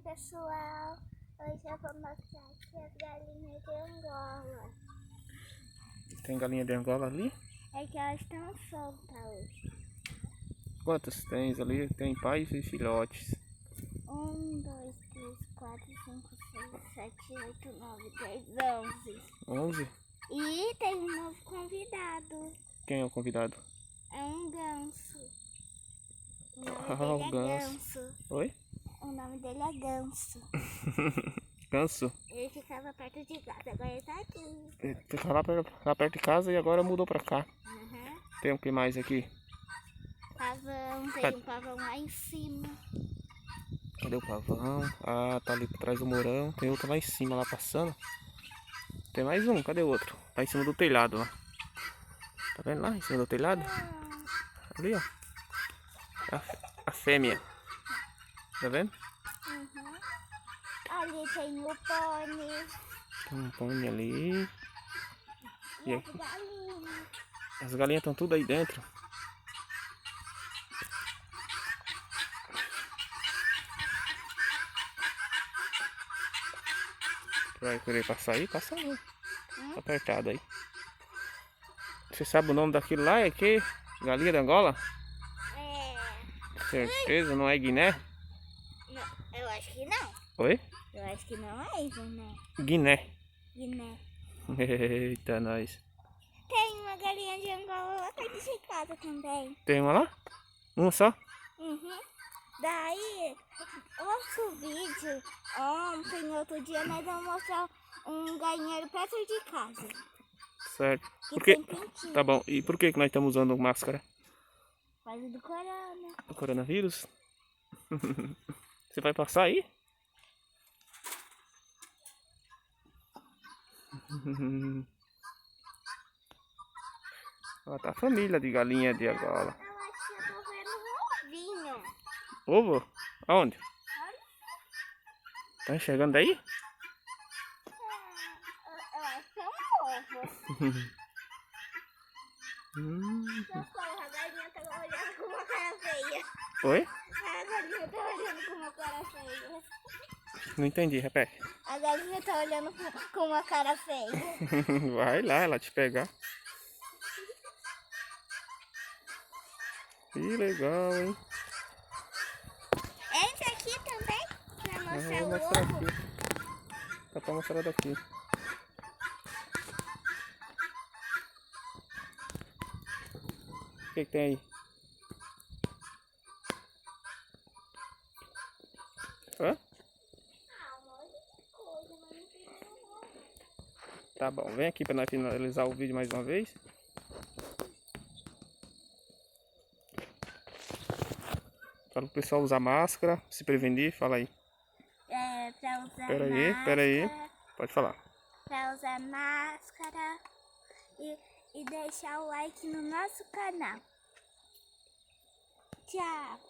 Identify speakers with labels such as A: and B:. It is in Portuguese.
A: Oi pessoal, hoje eu vou mostrar aqui as galinhas de Angola.
B: Tem galinha de Angola ali?
A: É que elas estão soltas hoje.
B: Quantas tens ali? Tem pais e filhotes.
A: 1, 2, 3, 4, 5, 6, 7, 8, 9, 10, 11.
B: 11?
A: E tem um novo convidado.
B: Quem é o convidado?
A: É um ganso. O nome
B: Ah,
A: dele
B: o
A: é
B: ganso.
A: Ganso.
B: Oi?
A: O nome dele é Ganso.
B: Ganso?
A: Ele ficava perto de casa, agora ele tá aqui.
B: Ele fica lá perto de casa e agora mudou pra cá.
A: Uhum.
B: Tem o que mais aqui?
A: Pavão, tem um pavão lá em cima.
B: Cadê o pavão? Ah, tá ali por trás do morão. Tem outro lá em cima, lá passando. Tem mais um, cadê o outro? Tá em cima do telhado lá. Tá vendo lá em cima do telhado? Ali, ó. A fêmea. Tá vendo?
A: Uhum. Ali tem o pônei.
B: Tem um pônei ali.
A: E
B: E
A: as
B: aqui?
A: galinhas.
B: As galinhas estão tudo aí dentro. Vai querer passar aí? Passa aí. Tá apertado aí. Você sabe o nome daquilo lá? É que? Galinha de Angola?
A: É.
B: Certeza, não é Guiné?
A: Não, eu acho que não.
B: Oi?
A: Eu acho que não é isso, né?
B: Guiné.
A: Guiné.
B: Eita, nós.
A: Tem uma galinha de Angola lá perto de casa também.
B: Tem uma lá? Uma só?
A: Uhum. Daí, outro vídeo, ontem, outro dia, nós vamos mostrar um galinheiro perto de casa.
B: Certo.
A: Que
B: Por quê?
A: tem pintinho.
B: Tá bom. E por que nós estamos usando máscara?
A: Por causa do corona.
B: Do coronavírus? Você vai passar aí? Ó, tá a família de galinha de Angola.
A: Eu acho que eu tô vendo um ovinho.
B: Ovo? Aonde?
A: Olha.
B: Tá enxergando daí?
A: Eu acho que é um ovo. Socorro, a galinha tá olhando com uma cara feia.
B: Oi?
A: A galinha tá olhando com uma cara feia.
B: Não entendi, repete.
A: A galinha tá olhando com uma cara feia.
B: Vai lá, ela te pegar. Que legal, hein?
A: Entra aqui também pra mostrar
B: Eu
A: o
B: vou mostrar
A: ovo.
B: aqui. Dá pra mostrar daqui. O que tem aí? Hã?
A: Ah, um monte de coisa, mas não tem nenhum ovo.
B: Tá bom, vem aqui pra nós finalizar o vídeo mais uma vez. Fala pro pessoal usar máscara, se prevenir, fala aí.
A: É, pra usar
B: Pera
A: máscara.
B: aí. Pode falar.
A: Pra usar máscara e deixar o like no nosso canal. Tchau!